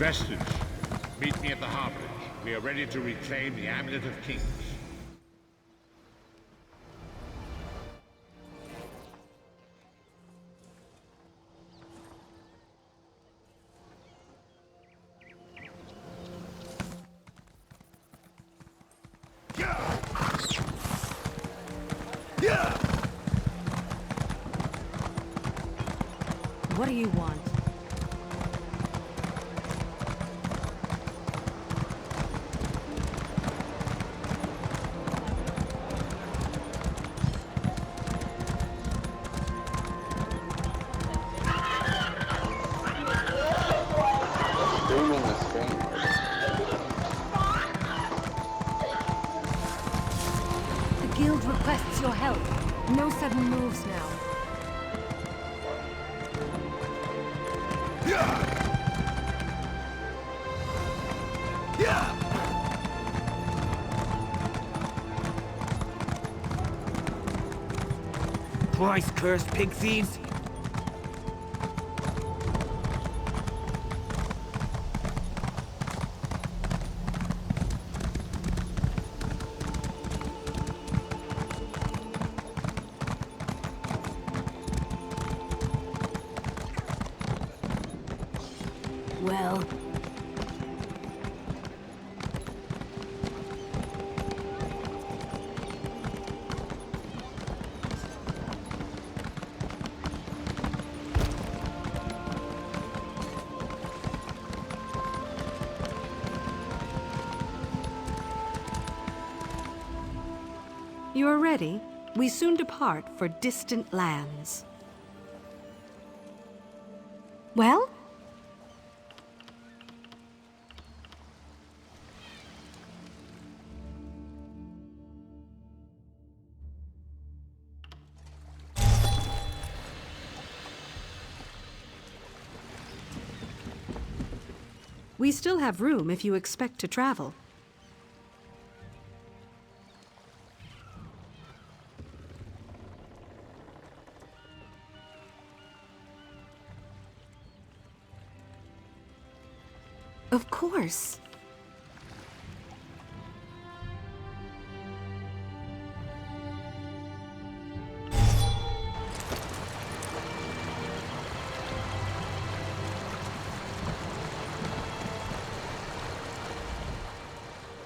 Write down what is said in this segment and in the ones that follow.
Vestige, meet me at the Harborage. We are ready to reclaim the Amulet of Kings. What do you want? Streaming the stream. The guild requests your help. No sudden moves now. Christ-cursed pig thieves! Well, you are ready? We soon depart for distant lands. Well? We still have room if you expect to travel. Of course.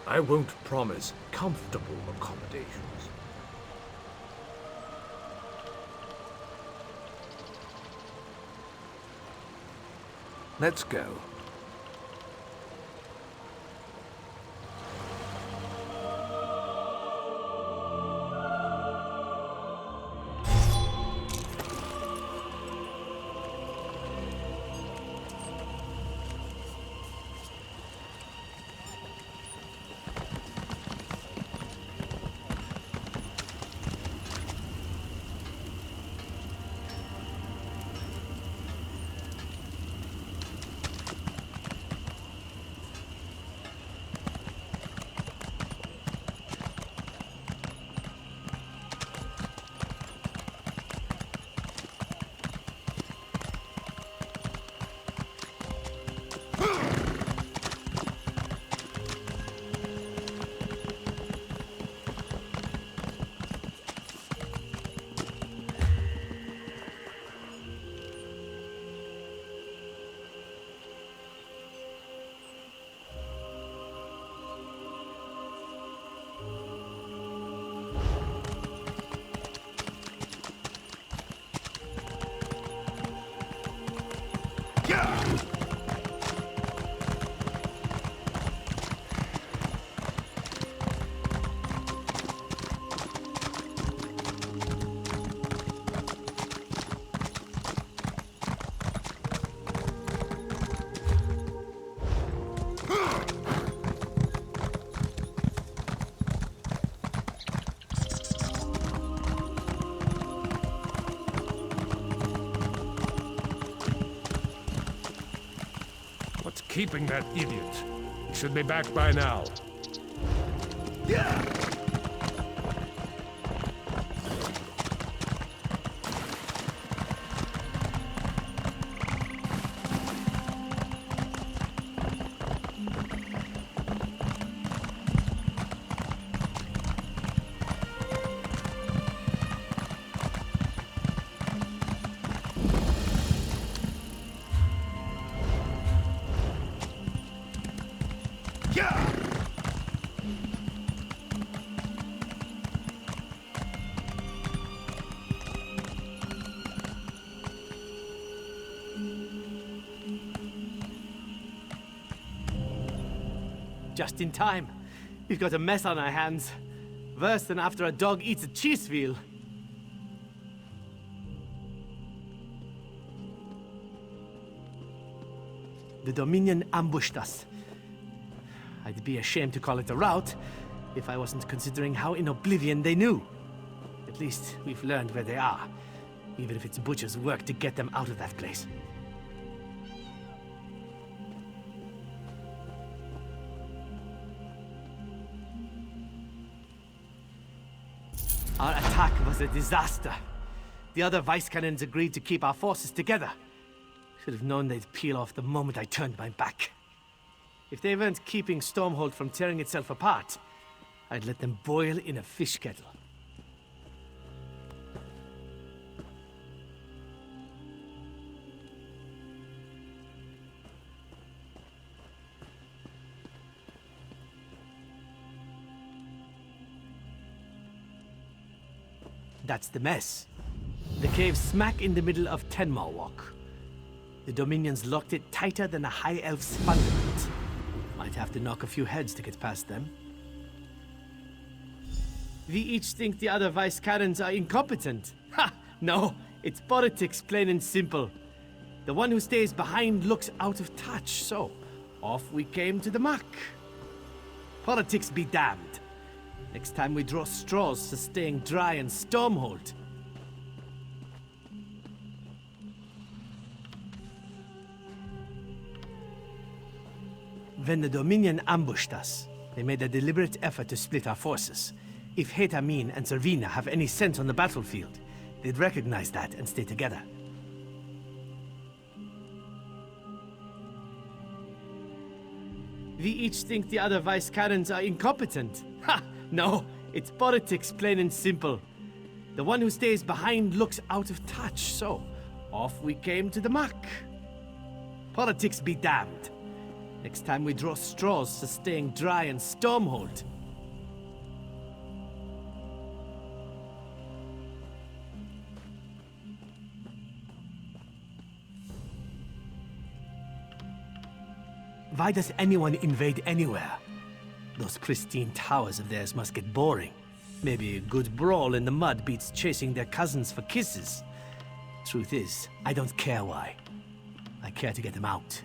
I won't promise comfortable accommodations. Let's go. What's keeping that idiot? He should be back by now. Just in time. We've got a mess on our hands. Worse than after a dog eats a cheese wheel. The Dominion ambushed us. I'd be ashamed to call it a rout if I wasn't considering how in oblivion they knew. At least we've learned where they are, even if it's Butcher's work to get them out of that place. Our attack was a disaster. The other vice cannons agreed to keep our forces together. Should have known they'd peel off the moment I turned my back. If they weren't keeping Stormhold from tearing itself apart, I'd let them boil in a fish kettle. That's the mess. The cave's smack in the middle of Tenma Walk. The Dominions locked it tighter than a High Elf's fundament. Might have to knock a few heads to get past them. We each think the other Vice Cannons are incompetent. Ha! No, it's politics, plain and simple. The one who stays behind looks out of touch, so off we came to the muck. Politics be damned. Next time we draw straws for staying dry and Stormhold. When the Dominion ambushed us, they made a deliberate effort to split our forces. If Hetamin and Servina have any sense on the battlefield, they'd recognize that and stay together. We each think the other Vice Cannons are incompetent. Ha! No, it's politics, plain and simple. The one who stays behind looks out of touch, so off we came to the muck. Politics be damned. Next time we draw straws for staying dry and Stormhold. Why does anyone invade anywhere? Those pristine towers of theirs must get boring. Maybe a good brawl in the mud beats chasing their cousins for kisses. Truth is, I don't care why. I care to get them out.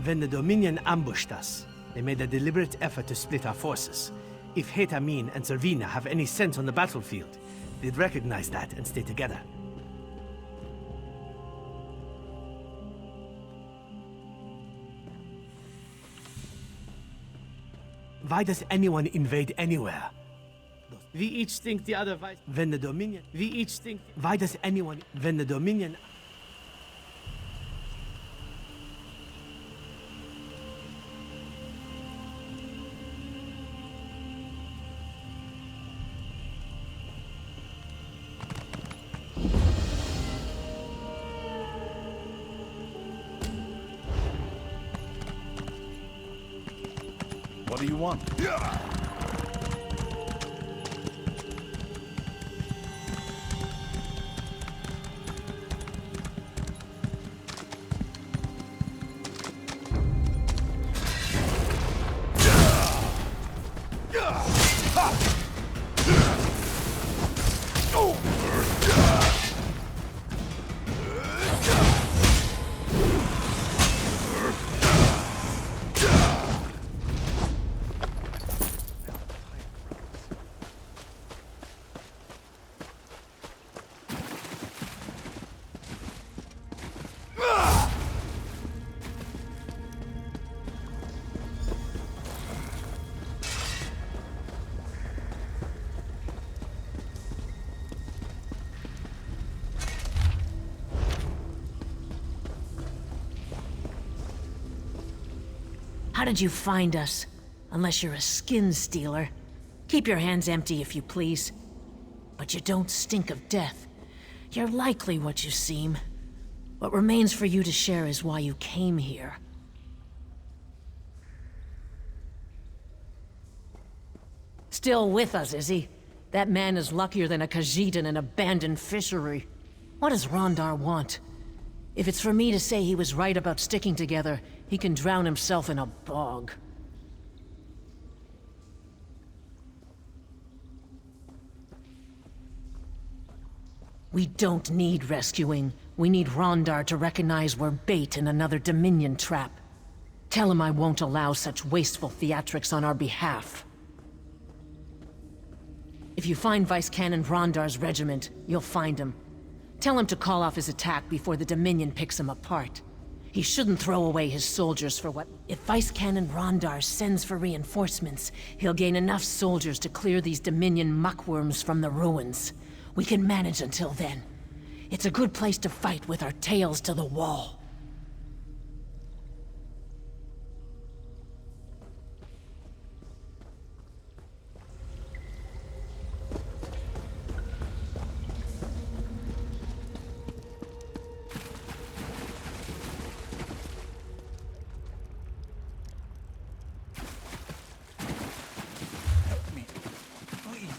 When the Dominion ambushed us, they made a deliberate effort to split our forces. If Hetamin and Servina have any sense on the battlefield, they'd recognize that and stay together. Why does anyone invade anywhere? We each think the other vice... When the Dominion... We each think... Why does anyone... When the Dominion... What do you want? How did you find us? Unless you're a skin stealer. Keep your hands empty, if you please. But you don't stink of death. You're likely what you seem. What remains for you to share is why you came here. Still with us, is he? That man is luckier than a Khajiit in an abandoned fishery. What does Rondar want? If it's for me to say he was right about sticking together, he can drown himself in a bog. We don't need rescuing. We need Rondar to recognize we're bait in another Dominion trap. Tell him I won't allow such wasteful theatrics on our behalf. If you find Vice Canon Rondar's regiment, you'll find him. Tell him to call off his attack before the Dominion picks him apart. He shouldn't throw away his soldiers for what... If Vice Canon Rondar sends for reinforcements, he'll gain enough soldiers to clear these Dominion muckworms from the ruins. We can manage until then. It's a good place to fight with our tails to the wall. Help me, please.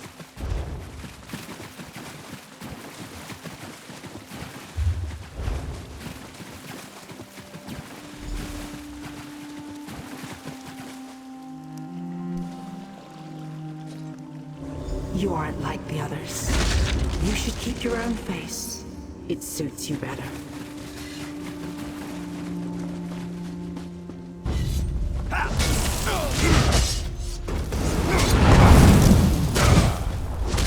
You aren't like the others. You should keep your own face. It suits you better.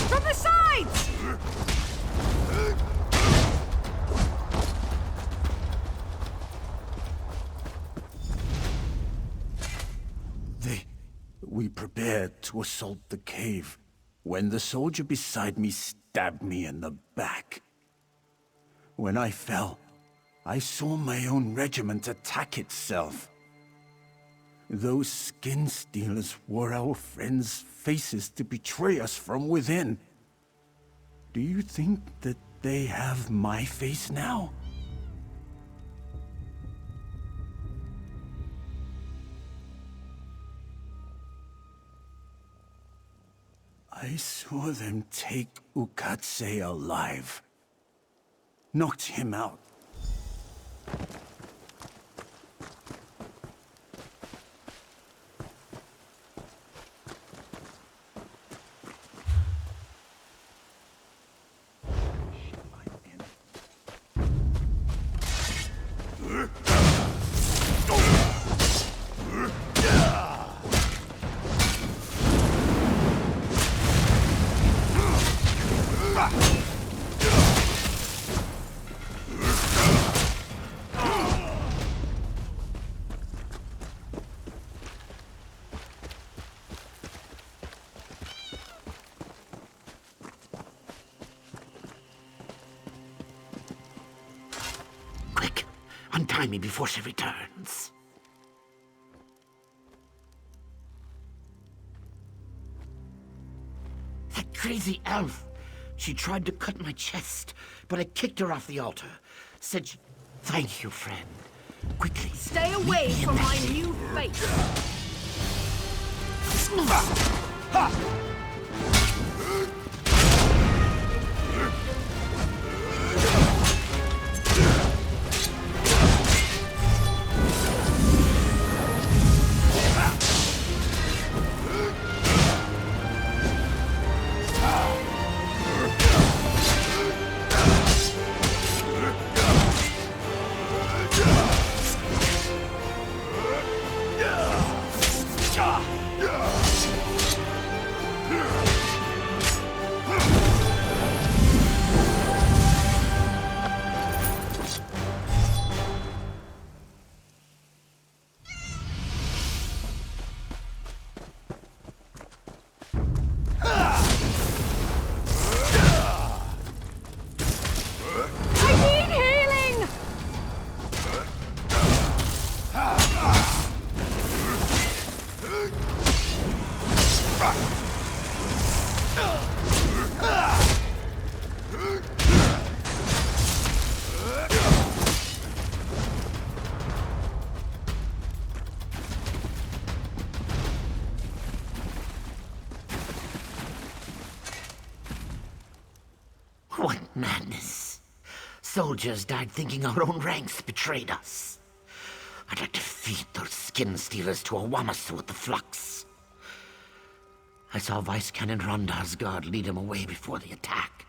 From the sides! We prepared to assault the cave when the soldier beside me stabbed me in the back. When I fell, I saw my own regiment attack itself. Those skin stealers wore our friends' faces to betray us from within. Do you think that they have my face now? I saw them take Ukatse alive. Knocked him out. Quick! Untie me before she returns. That crazy elf! She tried to cut my chest, but I kicked her off the altar. Said she... Thank you, friend. Quickly. Stay away from my new face! What madness. Soldiers died thinking our own ranks betrayed us. I'd like to feed those skin stealers to a Wamasu with the flux. I saw Vice Cannon Rondar's guard lead him away before the attack.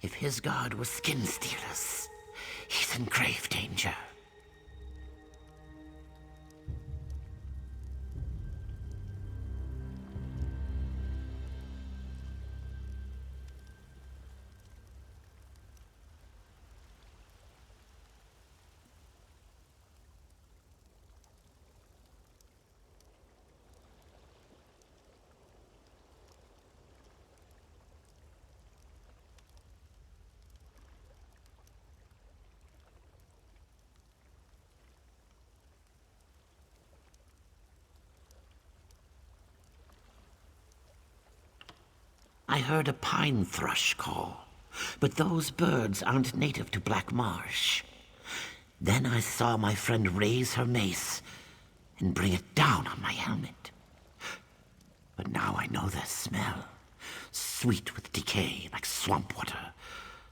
If his guard was skin stealers, he's in grave danger. I heard a pine thrush call, but those birds aren't native to Black Marsh. Then I saw my friend raise her mace and bring it down on my helmet. But now I know their smell, sweet with decay like swamp water,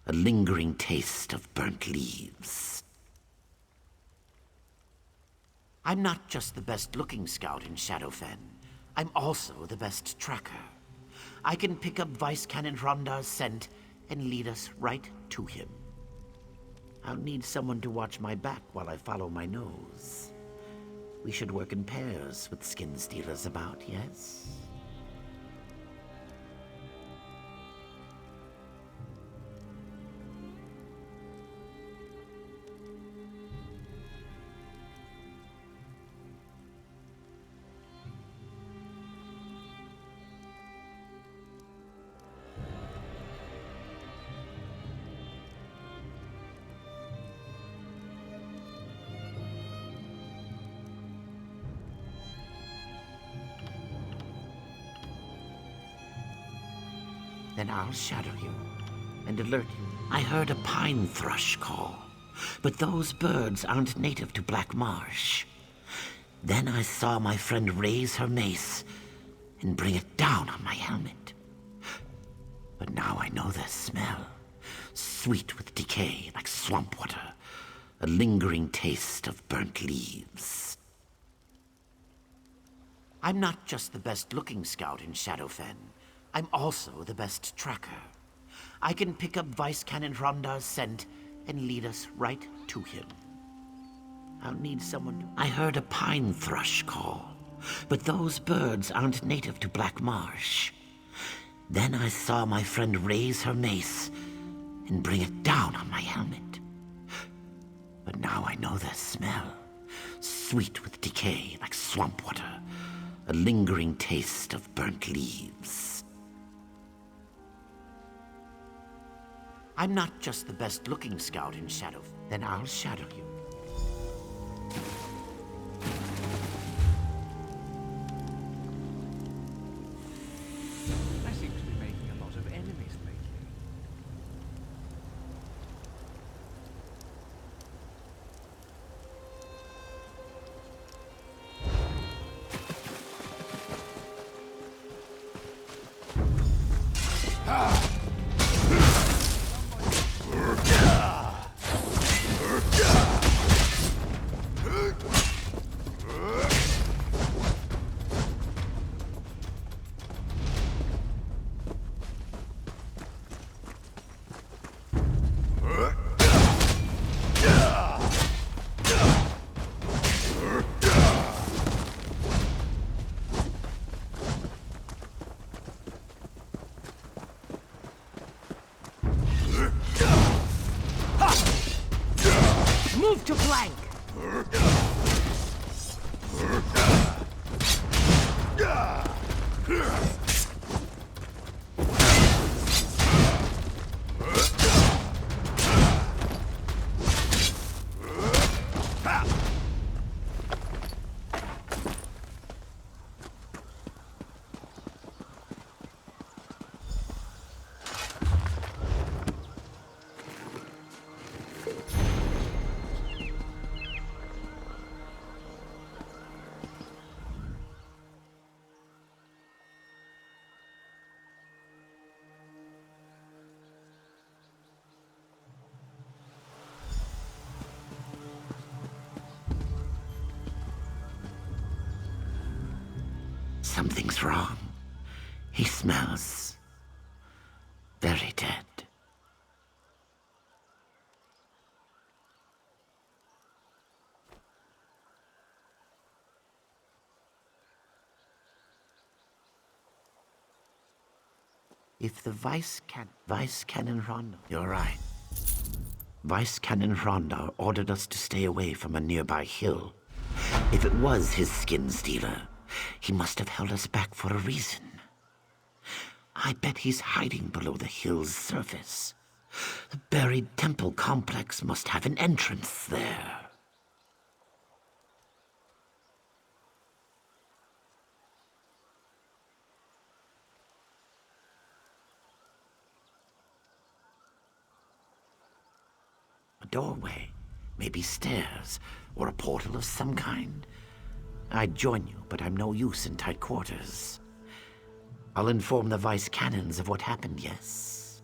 a lingering taste of burnt leaves. I'm not just the best-looking scout in Shadowfen. I'm also the best tracker. I can pick up Vice Cannon Rondar's scent and lead us right to him. I'll need someone to watch my back while I follow my nose. We should work in pairs with skin stealers about, yes? Then I'll shadow you and alert you. I heard a pine thrush call, but those birds aren't native to Black Marsh. Then I saw my friend raise her mace and bring it down on my helmet. But now I know their smell, sweet with decay like swamp water, a lingering taste of burnt leaves. I'm not just the best-looking scout in Shadowfen. I'm also the best tracker. I can pick up Vice Cannon Rondar's scent and lead us right to him. I'll need someone to... I heard a pine thrush call, but those birds aren't native to Black Marsh. Then I saw my friend raise her mace and bring it down on my helmet. But now I know their smell, sweet with decay like swamp water, a lingering taste of burnt leaves. I'm not just the best-looking scout in Shadow. Then I'll shadow you. I seem to be making a lot of enemies lately. Something's wrong. He smells very dead. If the Vice Cannon Ronda... You're right. Vice Cannon Ronda ordered us to stay away from a nearby hill. If it was his skin stealer, he must have held us back for a reason. I bet he's hiding below the hill's surface. The buried temple complex must have an entrance there. A doorway, maybe stairs, or a portal of some kind. I'd join you, but I'm no use in tight quarters. I'll inform the Vice Cannons of what happened, yes?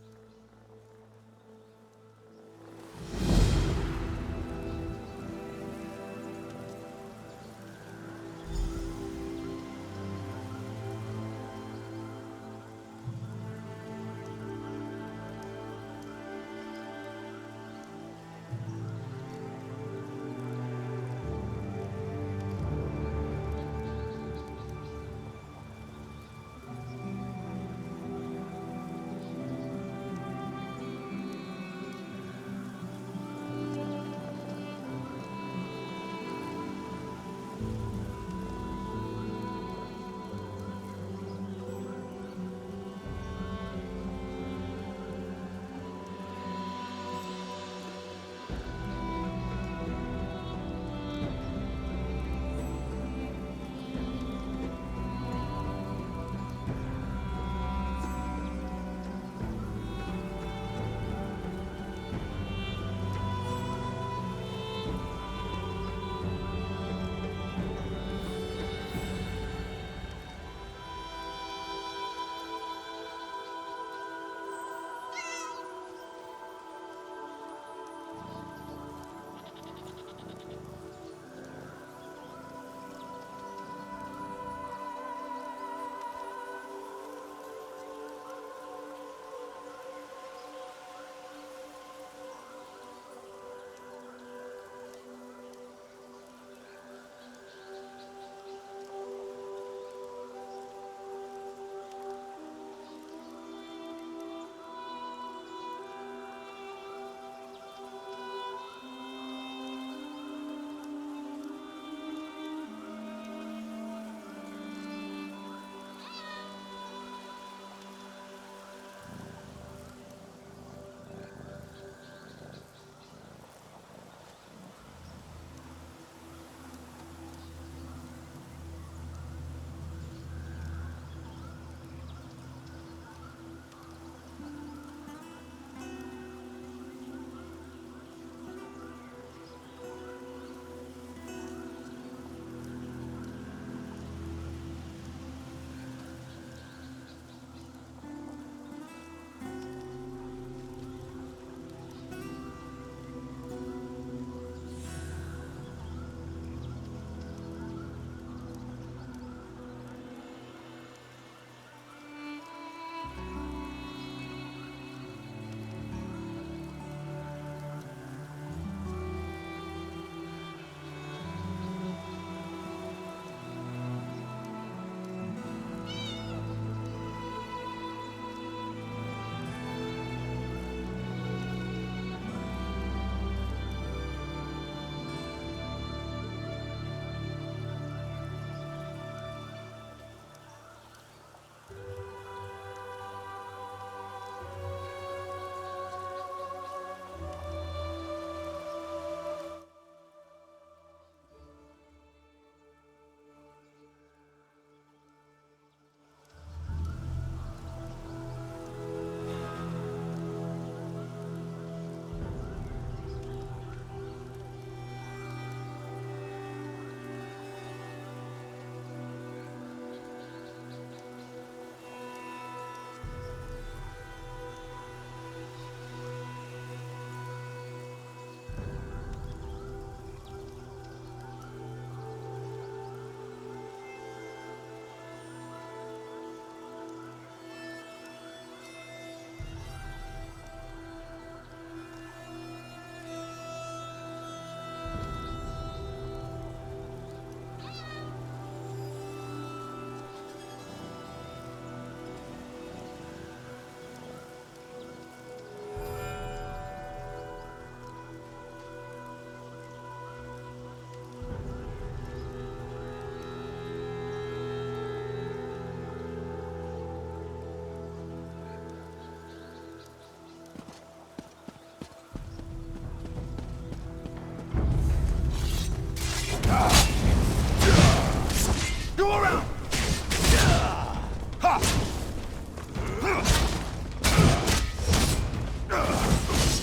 Go around!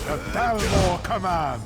The Thalmor command!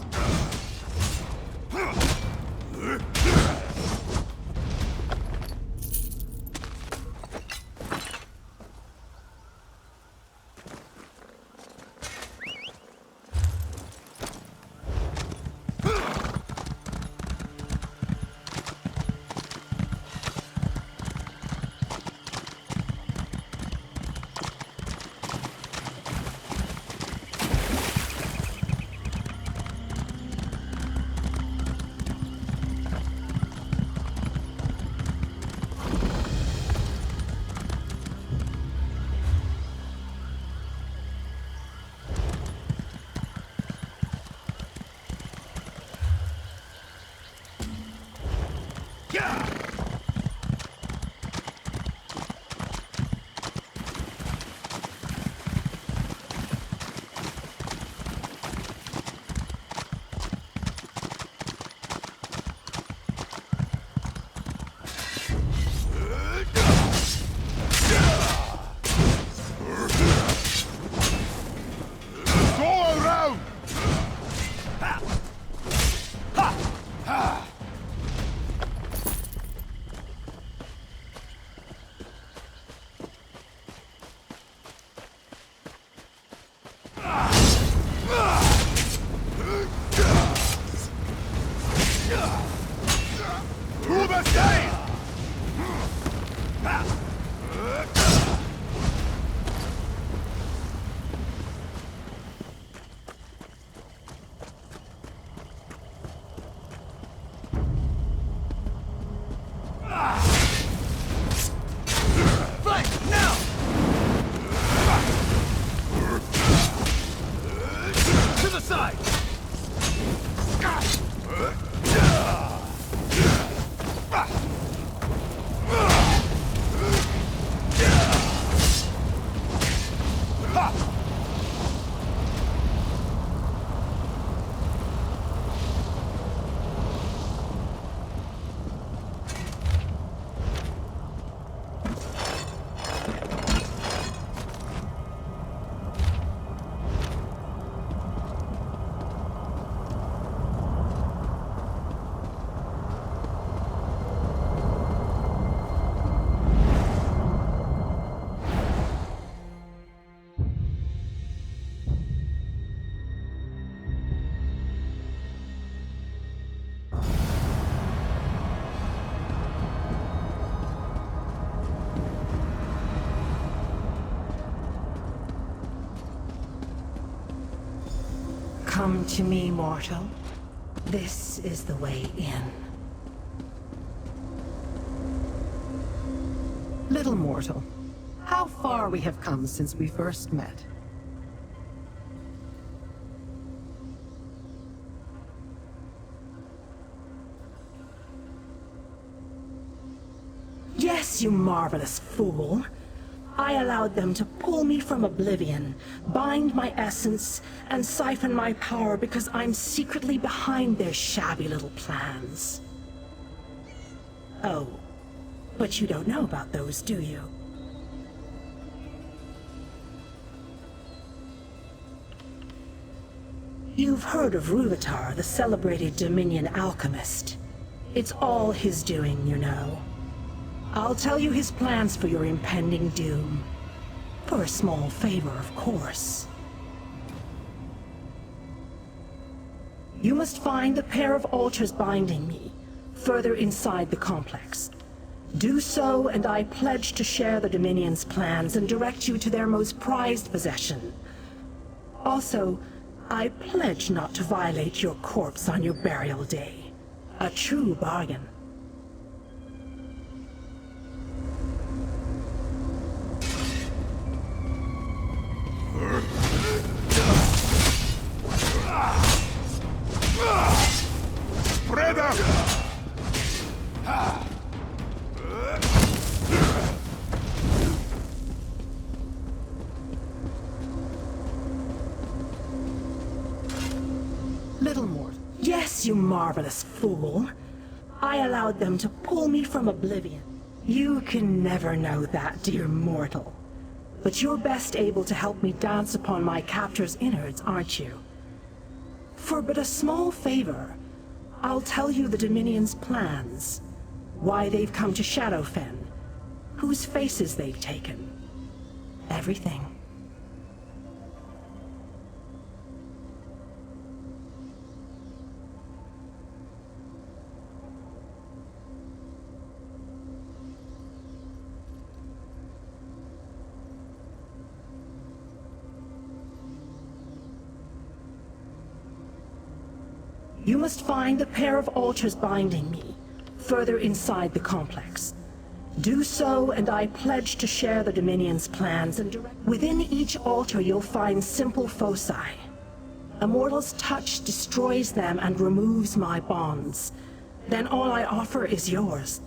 Come to me, mortal. This is the way in. Little mortal, how far we have come since we first met. Yes, you marvelous fool. I allowed them to pull me from oblivion, bind my essence, and siphon my power because I'm secretly behind their shabby little plans. Oh, but you don't know about those, do you? You've heard of Rúvitar, the celebrated Dominion alchemist. It's all his doing, you know. I'll tell you his plans for your impending doom. For a small favor, of course. You must find the pair of altars binding me, further inside the complex. Do so, and I pledge to share the Dominion's plans and direct you to their most prized possession. Also, I pledge not to violate your corpse on your burial day. A true bargain. Little more. Yes, you marvelous fool. I allowed them to pull me from oblivion. You can never know that, dear mortal. But you're best able to help me dance upon my captor's innards, aren't you? For but a small favor, I'll tell you the Dominion's plans, why they've come to Shadowfen, whose faces they've taken. Everything. You must find the pair of altars binding me, further inside the complex. Do so, and I pledge to share the Dominion's plans and direct. Within each altar you'll find simple foci. A mortal's touch destroys them and removes my bonds. Then all I offer is yours.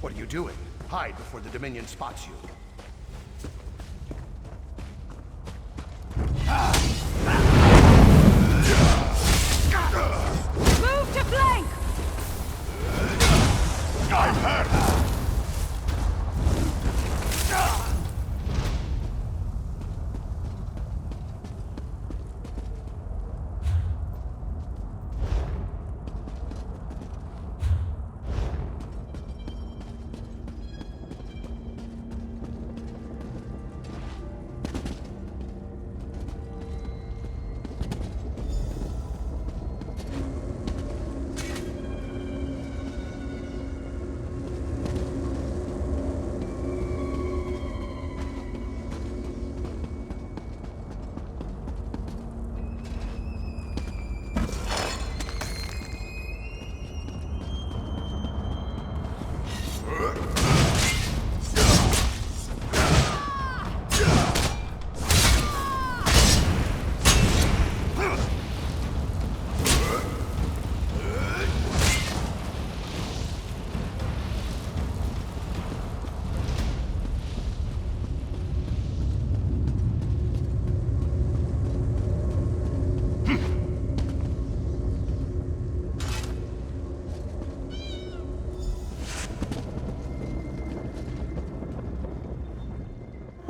What are you doing? Hide before the Dominion spots you. Move to flank! I'm hurt!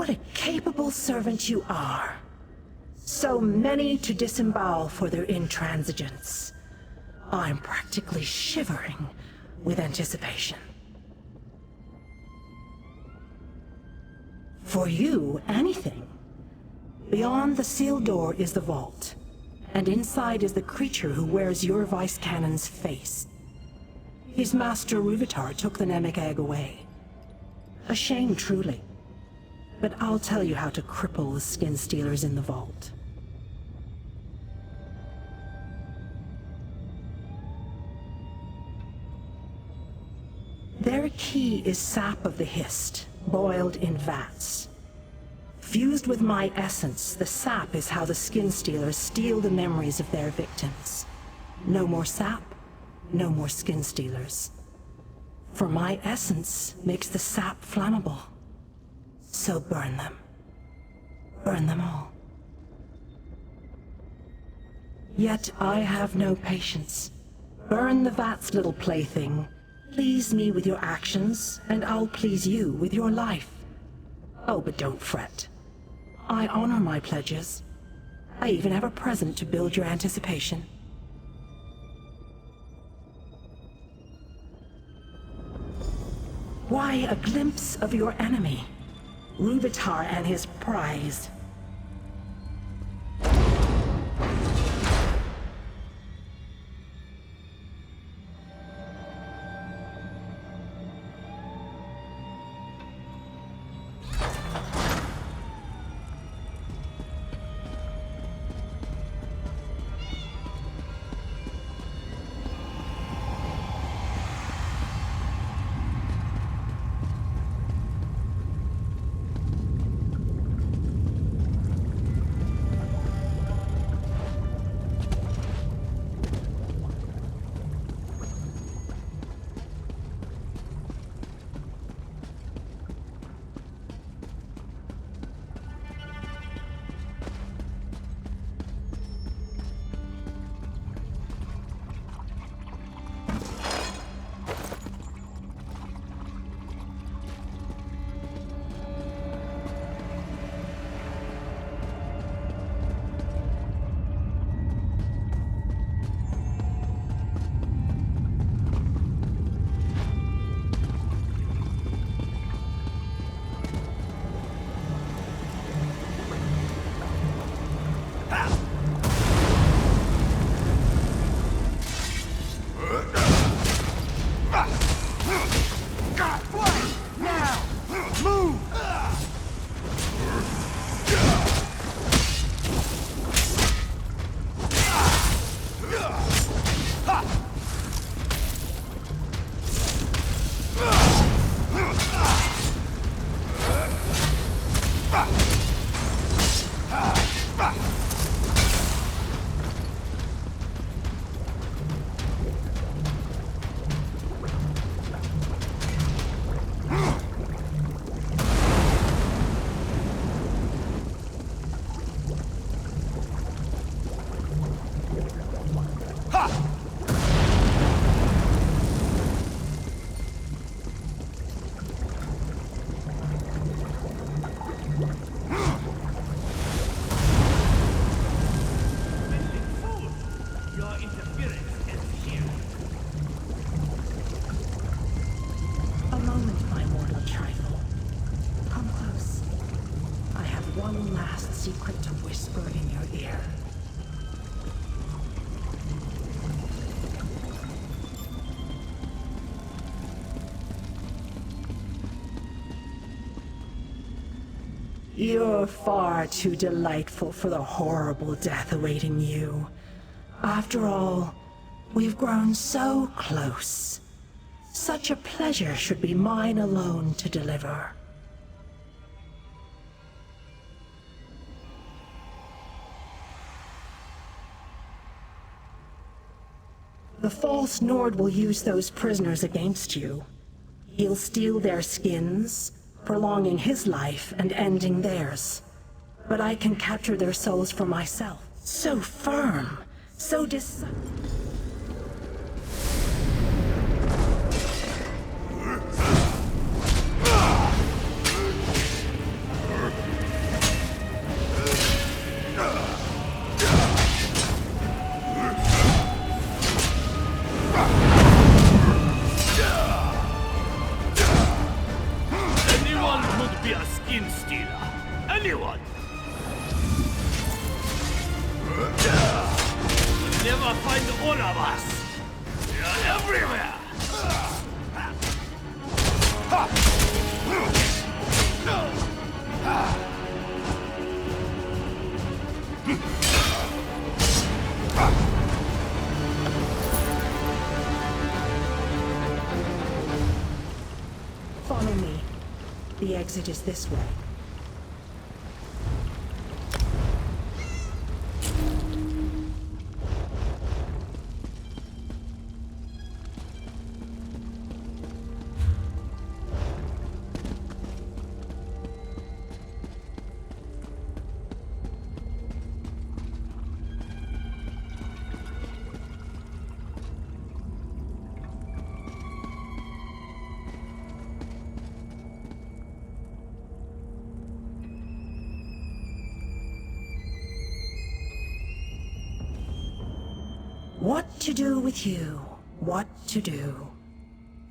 What a capable servant you are. So many to disembowel for their intransigence. I'm practically shivering with anticipation. For you, anything. Beyond the sealed door is the vault, and inside is the creature who wears your Vice Cannon's face. His master Rúvitar took the Namek egg away. A shame, truly. But I'll tell you how to cripple the skin stealers in the vault. Their key is sap of the Hist, boiled in vats. Fused with my essence, the sap is how the skin stealers steal the memories of their victims. No more sap, no more skin stealers. For my essence makes the sap flammable. So burn them. Burn them all. Yet I have no patience. Burn the vats, little plaything. Please me with your actions, and I'll please you with your life. Oh, but don't fret. I honor my pledges. I even have a present to build your anticipation. Why, a glimpse of your enemy. Rúvitar and his prize. Secret to whisper in your ear. You're far too delightful for the horrible death awaiting you. After all, we've grown so close. Such a pleasure should be mine alone to deliver. The false Nord will use those prisoners against you. He'll steal their skins, prolonging his life and ending theirs. But I can capture their souls for myself. So firm, so anyone! You'll never find all of us! They're everywhere! Follow me. The exit is this way. What to do with you? What to do?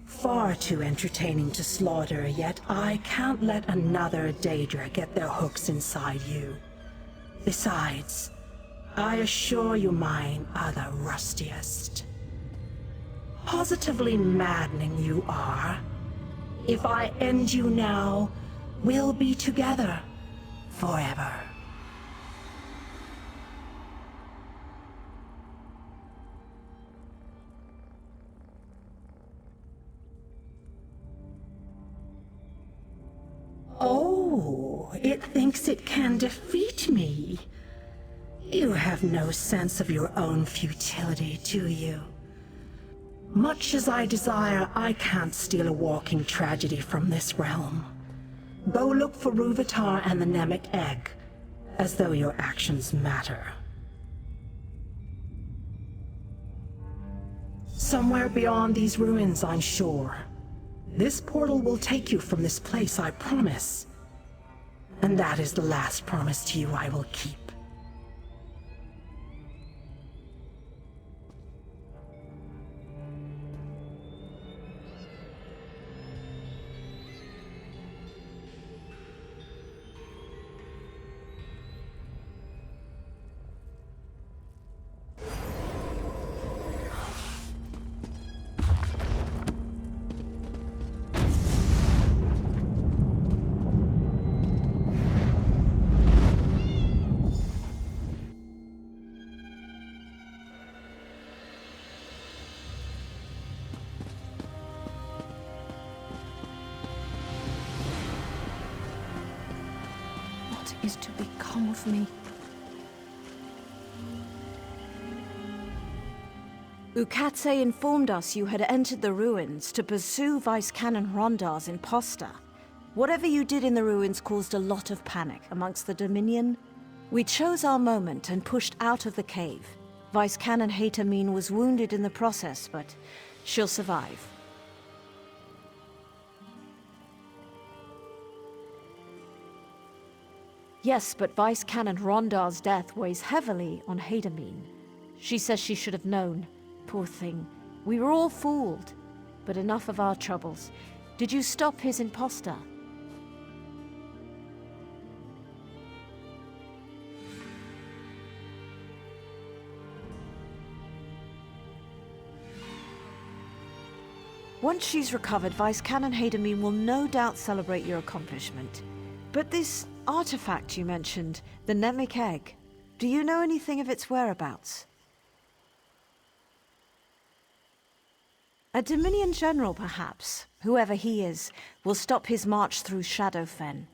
Far too entertaining to slaughter, yet I can't let another Daedra get their hooks inside you. Besides, I assure you mine are the rustiest. Positively maddening you are. If I end you now, we'll be together forever. Oh, it thinks it can defeat me. You have no sense of your own futility, do you? Much as I desire, I can't steal a walking tragedy from this realm. Go look for Ruvahtar and the Namek Egg, as though your actions matter. Somewhere beyond these ruins, I'm sure. This portal will take you from this place, I promise. And that is the last promise to you I will keep. What is to become of me? Ukatse informed us you had entered the ruins to pursue Vice Canon Rondar's imposter. Whatever you did in the ruins caused a lot of panic amongst the Dominion. We chose our moment and pushed out of the cave. Vice Canon Haytamine was wounded in the process, but she'll survive. Yes, but Vice Canon Rondar's death weighs heavily on Haytamine. She says she should have known. Poor thing. We were all fooled. But enough of our troubles. Did you stop his imposter? Once she's recovered, Vice Canon Haytamine will no doubt celebrate your accomplishment. But this artifact you mentioned, the Namek Egg, do you know anything of its whereabouts? A Dominion general, perhaps, whoever he is, will stop his march through Shadowfen.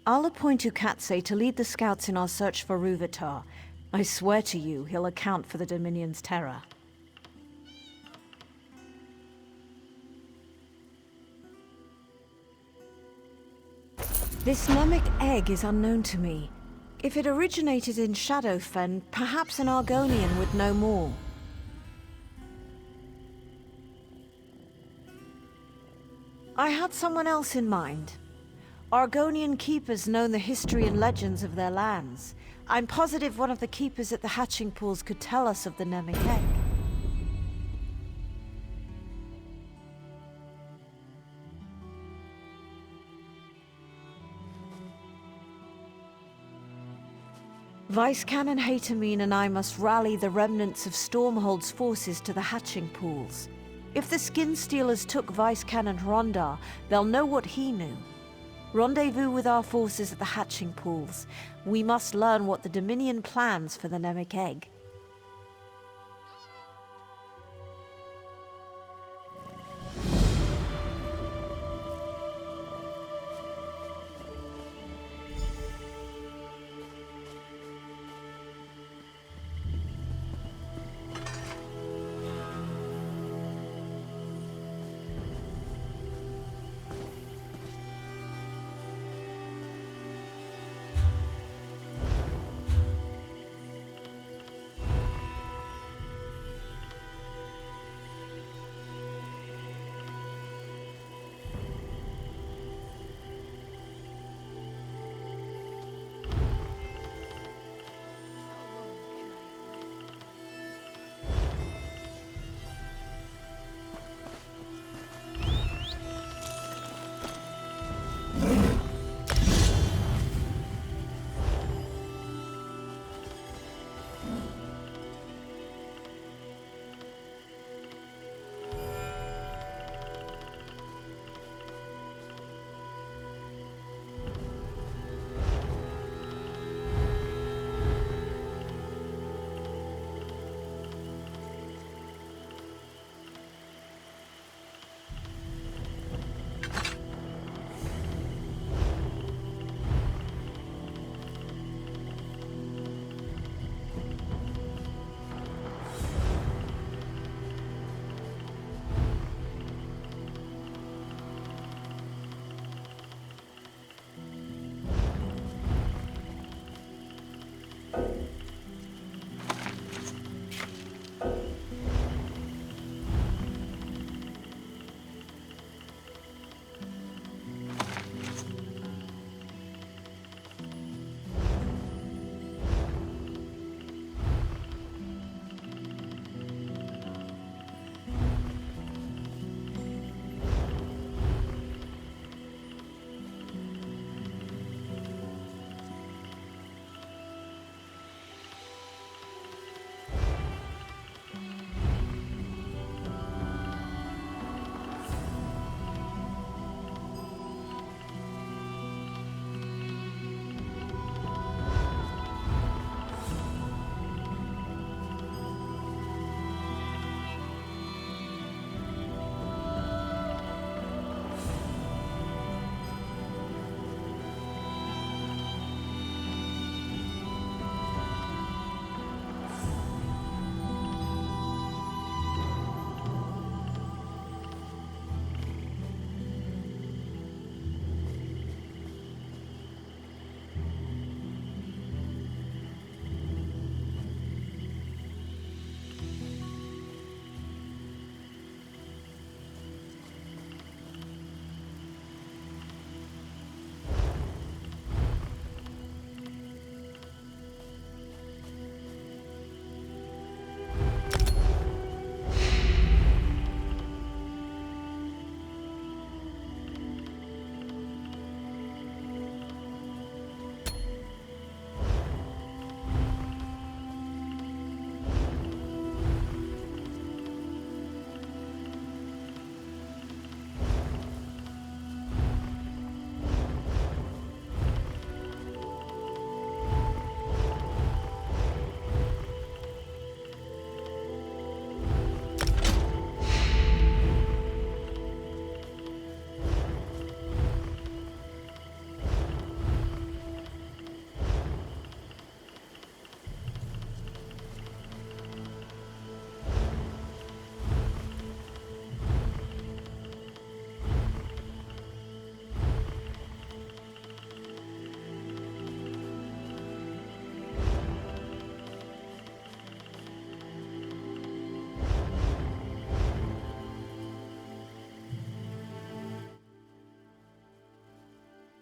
I'll appoint Ukatse to lead the scouts in our search for Ruvahtar. I swear to you, he'll account for the Dominion's terror. This Namek Egg is unknown to me. If it originated in Shadowfen, perhaps an Argonian would know more. I had someone else in mind. Argonian keepers know the history and legends of their lands. I'm positive one of the keepers at the hatching pools could tell us of the Namek Egg. Vice Canon Hatamine and I must rally the remnants of Stormhold's forces to the hatching pools. If the Skin Stealers took Vice Canon Rondar, they'll know what he knew. Rendezvous with our forces at the hatching pools. We must learn what the Dominion plans for the Namek Egg.